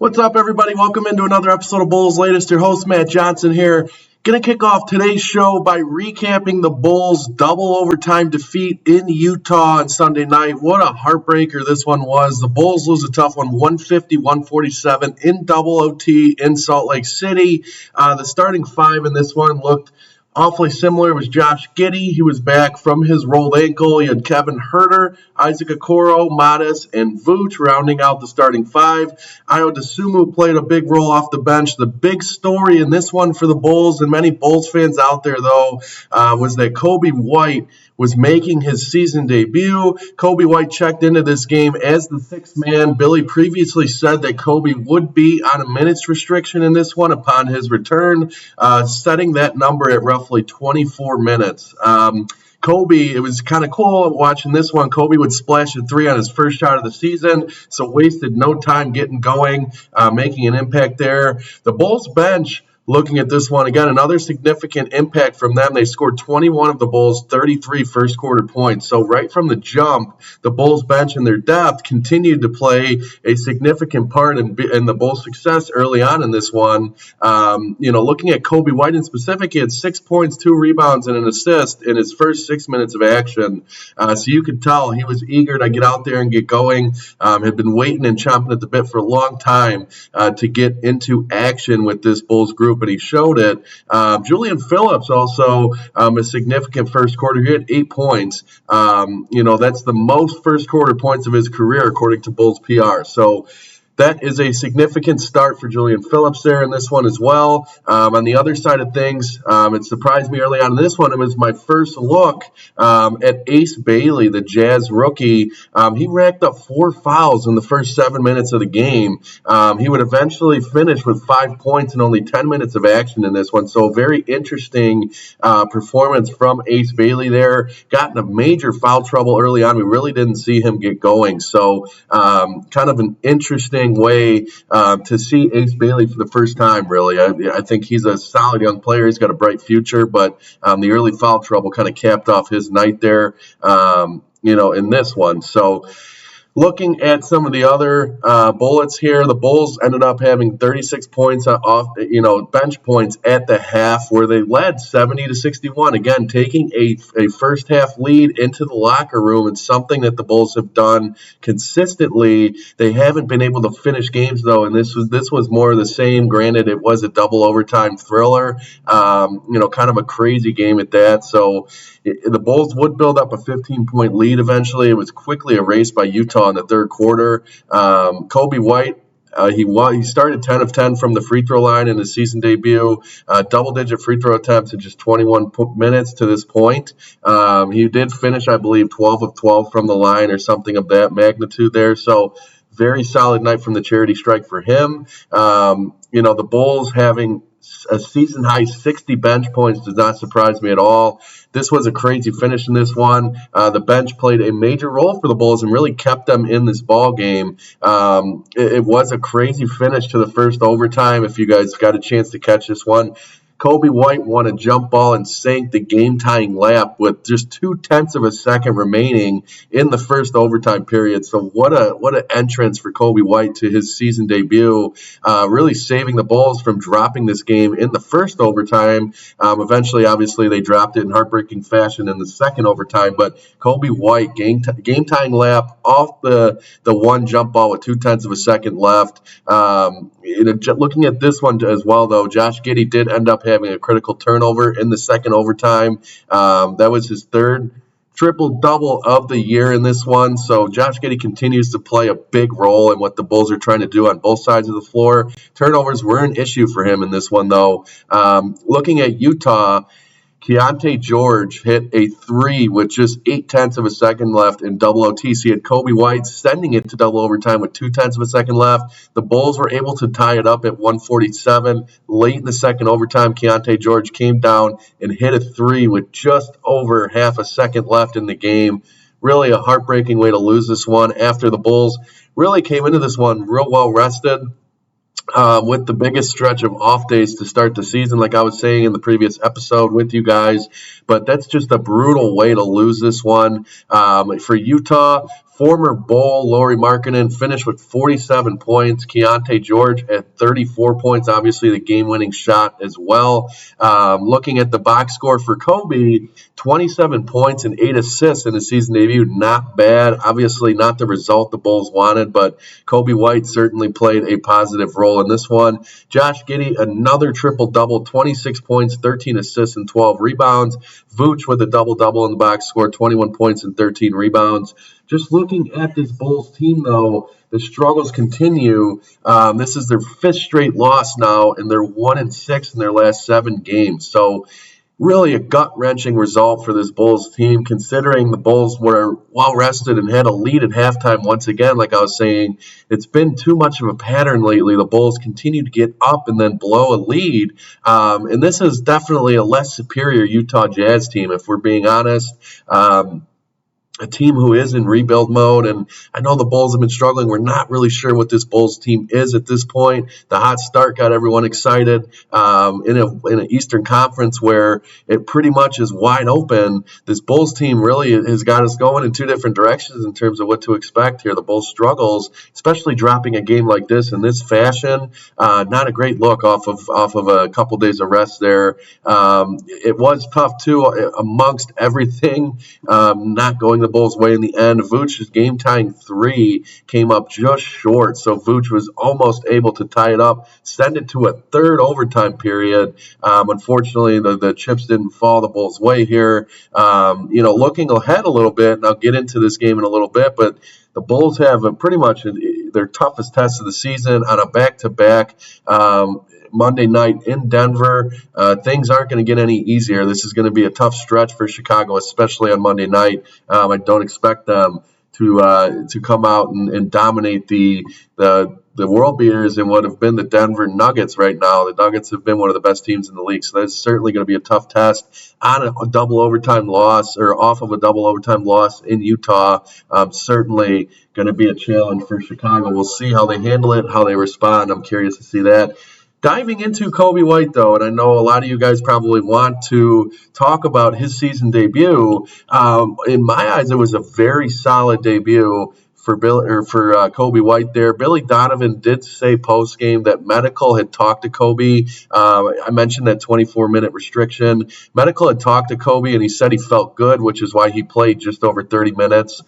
What's up, everybody? Welcome into another episode of Bulls Latest. Your host, Matt Johnson here. Going to kick off today's show by recapping the Bulls' double overtime defeat in Utah on Sunday night. What a heartbreaker this one was. The Bulls lose a tough one, 150-147 in double OT in Salt Lake City. The starting five in this one looked awfully similar. It was Josh Giddey. He was back from his rolled ankle. You had Kevin Huerter, Isaac Okoro, Modest, and Vooch rounding out the starting five. Ayo Dosunmu played a big role off the bench. The big story in this one for the Bulls and many Bulls fans out there, though, was that Coby White was making his season debut. Coby White checked into this game as the sixth man. Billy previously said that Coby would be on a minutes restriction in this one upon his return, setting that number at roughly 24 minutes. Coby, it was kind of cool watching this one. Coby would splash a three on his first shot of the season, so wasted no time getting going, making an impact there. The Bulls bench, looking at this one, again, another significant impact from them. They scored 21 of the Bulls' 33 first quarter points. So right from the jump, the Bulls bench and their depth continued to play a significant part in the Bulls' success early on in this one. Looking at Coby White in specific, he had 6 points, 2 rebounds, and an assist in his first 6 minutes of action. So you could tell he was eager to get out there and get going, had been waiting and chomping at the bit for a long time to get into action with this Bulls group. But he showed it. Julian Phillips also a significant first quarter. He had 8 points. That's the most first quarter points of his career, according to Bulls PR. So that is a significant start for Julian Phillips there in this one as well. On the other side of things, it surprised me early on in this one. It was my first look at Ace Bailey, the Jazz rookie. He racked up 4 fouls in the first 7 minutes of the game. He would eventually finish with 5 points and only 10 minutes of action in this one. So a very interesting performance from Ace Bailey there. Got in a major foul trouble early on. We really didn't see him get going. So kind of an interesting way to see Ace Bailey for the first time, really. I think he's a solid young player. He's got a bright future, but the early foul trouble kind of capped off his night there, in this one. So looking at some of the other bullets here, the Bulls ended up having 36 points off, bench points at the half, where they led 70-61. Again, taking a first half lead into the locker room. It's something that the Bulls have done consistently. They haven't been able to finish games, though, and this was more of the same. Granted, it was a double overtime thriller, kind of a crazy game at that. So the Bulls would build up a 15-point lead eventually. It was quickly erased by Utah in the third quarter. Coby White, he started 10 of 10 from the free throw line in his season debut, double-digit free throw attempts in just 21 minutes to this point. He did finish, I believe, 12 of 12 from the line or something of that magnitude there. So very solid night from the charity strike for him. The Bulls having a season-high 60 bench points does not surprise me at all. This was a crazy finish in this one. The bench played a major role for the Bulls and really kept them in this ball game. It was a crazy finish to the first overtime. If you guys got a chance to catch this one, Coby White won a jump ball and sank the game-tying layup with just 0.2 of a second remaining in the first overtime period. So what an entrance for Coby White to his season debut, really saving the Bulls from dropping this game in the first overtime. Eventually, obviously, they dropped it in heartbreaking fashion in the second overtime, but Coby White, game-tying layup off the one jump ball with 0.2 of a second left. Looking at this one as well, though, Josh Giddey did end up having a critical turnover in the second overtime. That was his third triple-double of the year in this one. So Josh Giddey continues to play a big role in what the Bulls are trying to do on both sides of the floor. Turnovers were an issue for him in this one, though. Looking at Utah, Keyonte George hit a three with just 0.8 of a second left in double OT. So he had Coby White sending it to double overtime with 0.2 of a second left. The Bulls were able to tie it up at 147. Late in the second overtime, Keyonte George came down and hit a three with just over half a second left in the game. Really a heartbreaking way to lose this one after the Bulls really came into this one real well rested. With the biggest stretch of off days to start the season, like I was saying in the previous episode with you guys. But that's just a brutal way to lose this one. For Utah, Former Bull Lauri Markkanen finished with 47 points. Keontae George at 34 points, obviously the game-winning shot as well. Looking at the box score for Kobe, 27 points and 8 assists in his season debut. Not bad. Obviously not the result the Bulls wanted, but Coby White certainly played a positive role in this one. Josh Giddey, another triple-double, 26 points, 13 assists, and 12 rebounds. Vooch with a double-double in the box score, 21 points and 13 rebounds. Just looking at this Bulls team, though, the struggles continue. This is their 5th straight loss now, and they're 1-6 in their last 7 games. So really a gut-wrenching result for this Bulls team, considering the Bulls were well-rested and had a lead at halftime once again. Like I was saying, it's been too much of a pattern lately. The Bulls continue to get up and then blow a lead. And this is definitely a less superior Utah Jazz team, if we're being honest. A team who is in rebuild mode, and I know the Bulls have been struggling. We're not really sure what this Bulls team is at this point. The hot start got everyone excited in an Eastern Conference where it pretty much is wide open. This Bulls team really has got us going in 2 different directions in terms of what to expect here. The Bulls struggles, especially dropping a game like this in this fashion. Not a great look off of a couple days of rest there. It was tough too amongst everything. Not going the Bulls' way in the end. Vooch's game-tying 3 came up just short, so Vooch was almost able to tie it up, send it to a 3rd overtime period. Unfortunately, the chips didn't fall the Bulls' way here. Looking ahead a little bit, and I'll get into this game in a little bit, but the Bulls have pretty much their toughest test of the season on a back-to-back. Monday night in Denver. Things aren't going to get any easier. This is going to be a tough stretch for Chicago, especially on Monday night. I don't expect them to come out and dominate the world beaters in what have been the Denver Nuggets right now. The Nuggets have been one of the best teams in the league, so that's certainly going to be a tough test on a double overtime loss, or off of a double overtime loss in Utah. Certainly going to be a challenge for Chicago. We'll see how they handle it, how they respond. I'm curious to see that. Diving into Coby White, though, and I know a lot of you guys probably want to talk about his season debut. In my eyes, it was a very solid debut for Coby White there. Billy Donovan did say post-game that Medical had talked to Coby. I mentioned that 24-minute restriction. Medical had talked to Coby, and he said he felt good, which is why he played just over 30 minutes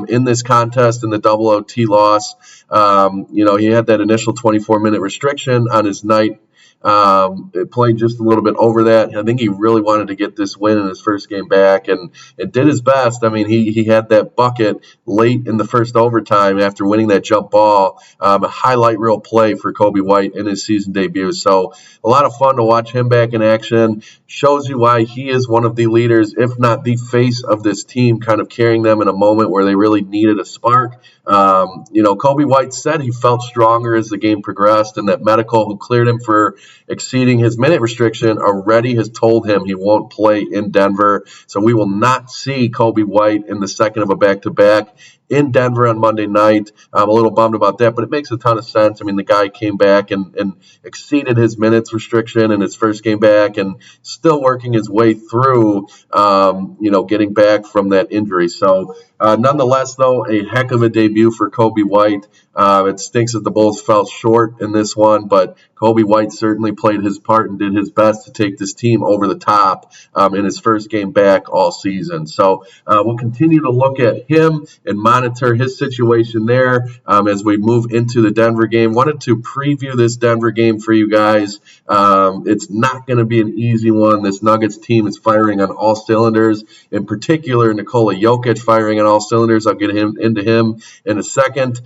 in this contest in the double OT loss. He had that initial 24-minute restriction on his night. It played just a little bit over that. I think he really wanted to get this win in his first game back, and it did his best. I mean, he had that bucket late in the first overtime after winning that jump ball. A highlight reel play for Coby White in his season debut. So a lot of fun to watch him back in action. Shows you why he is one of the leaders, if not the face of this team, kind of carrying them in a moment where they really needed a spark. Coby White said he felt stronger as the game progressed, and that Medical, who cleared him for exceeding his minute restriction, already has told him he won't play in Denver. So we will not see Coby White in the second of a back-to-back in Denver on Monday night. I'm a little bummed about that, but it makes a ton of sense. I mean, the guy came back and exceeded his minutes restriction in his first game back, and still working his way through, getting back from that injury. So nonetheless, though, a heck of a debut for Coby White. It stinks that the Bulls fell short in this one, but Coby White certainly played his part and did his best to take this team over the top in his first game back all season. So we'll continue to look at him and monitor his situation there as we move into the Denver game. Wanted to preview this Denver game for you guys. It's not going to be an easy one. This Nuggets team is firing on all cylinders. In particular, Nikola Jokic firing on all cylinders. I'll get into him in a second.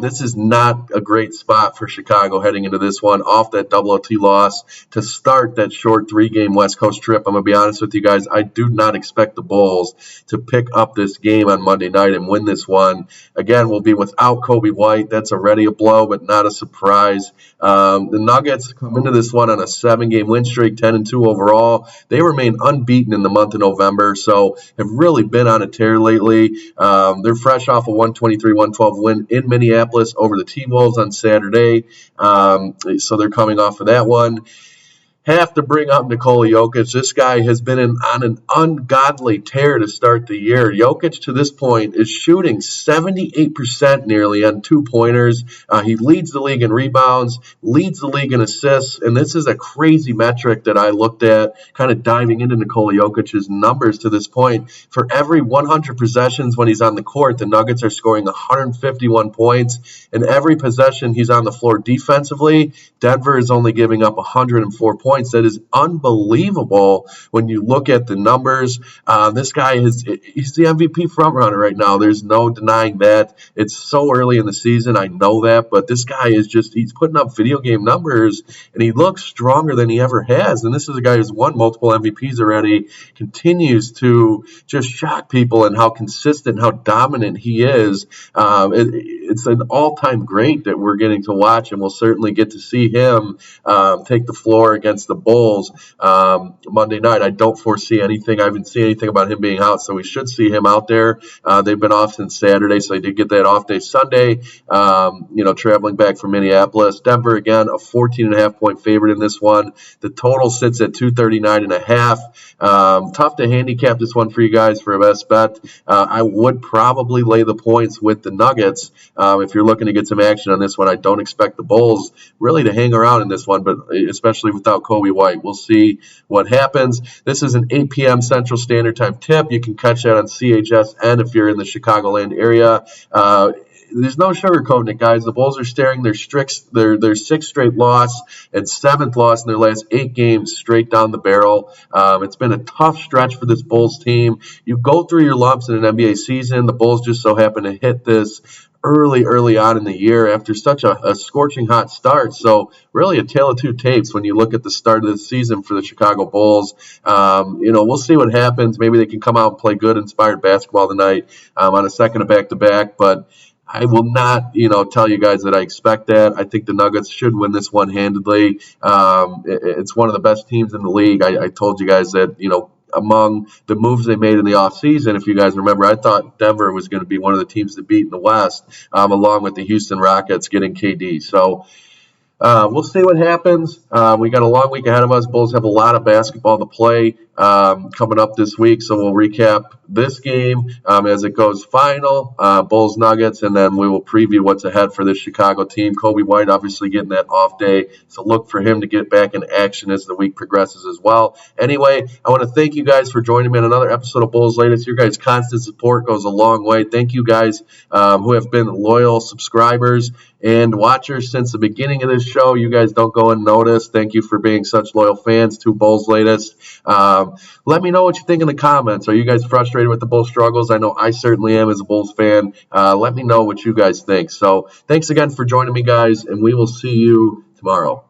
This is not a great spot for Chicago heading into this one, off that double OT loss to start that short 3-game West Coast trip. I'm going to be honest with you guys. I do not expect the Bulls to pick up this game on Monday night and win this one. Again, we'll be without Coby White. That's already a blow, but not a surprise. The Nuggets come into this one on a 7-game win streak, 10-2 overall. They remain unbeaten in the month of November, so have really been on a tear lately. They're fresh off a 123-112 win in Minneapolis over the T-Wolves on Saturday, so they're coming off of that one. Have to bring up Nikola Jokic. This guy has been on an ungodly tear to start the year. Jokic, to this point, is shooting 78% nearly on two-pointers. He leads the league in rebounds, leads the league in assists, and this is a crazy metric that I looked at, kind of diving into Nikola Jokic's numbers to this point. For every 100 possessions when he's on the court, the Nuggets are scoring 151 points. And every possession he's on the floor defensively, Denver is only giving up 104 points. That is unbelievable when you look at the numbers. This guy he's the MVP frontrunner right now. There's no denying that. It's so early in the season, I know that, but this guy is he's putting up video game numbers, and he looks stronger than he ever has. And this is a guy who's won multiple MVPs already, continues to just shock people and how consistent, how dominant he is. It's an all-time great that we're getting to watch, and we'll certainly get to see him take the floor against the Bulls Monday night. I don't foresee anything. I haven't seen anything about him being out, so we should see him out there. They've been off since Saturday, so they did get that off day Sunday, traveling back from Minneapolis. Denver, again, a 14.5-point favorite in this one. The total sits at 239.5. Tough to handicap this one for you guys for a best bet. I would probably lay the points with the Nuggets if you're looking to get some action on this one. I don't expect the Bulls really to hang around in this one, but especially without Kobe White. We'll see what happens. This is an 8 p.m. Central Standard Time tip. You can catch that on CHSN if you're in the Chicagoland area. There's no sugarcoating it, guys. The Bulls are staring their sixth straight loss and seventh loss in their last 8 games straight down the barrel. It's been a tough stretch for this Bulls team. You go through your lumps in an NBA season. The Bulls just so happen to hit this early on in the year after such a scorching hot start. So really a tale of two tapes when you look at the start of the season for the Chicago Bulls. We'll see what happens. Maybe they can come out and play good, inspired basketball tonight on a second of back-to-back, but I will not, tell you guys that I expect that. I think the Nuggets should win this one handedly. It's one of the best teams in the league. I told you guys that, among the moves they made in the offseason, if you guys remember, I thought Denver was going to be one of the teams to beat in the West, along with the Houston Rockets getting KD. So we'll see what happens. We got a long week ahead of us. Bulls have a lot of basketball to play coming up this week, so we'll recap this game as it goes final, Bulls Nuggets, and then we will preview what's ahead for this Chicago team. Kobe White obviously getting that off day, so look for him to get back in action as the week progresses as well. Anyway, I want to thank you guys for joining me on another episode of Bulls Latest. Your guys' constant support goes a long way. Thank you guys who have been loyal subscribers and watchers since the beginning of this show. You guys don't go unnoticed. Thank you for being such loyal fans to Bulls Latest. Let me know what you think in the comments. Are you guys frustrated with the Bulls struggles? I know I certainly am as a Bulls fan. Let me know what you guys think. So thanks again for joining me, guys, and we will see you tomorrow.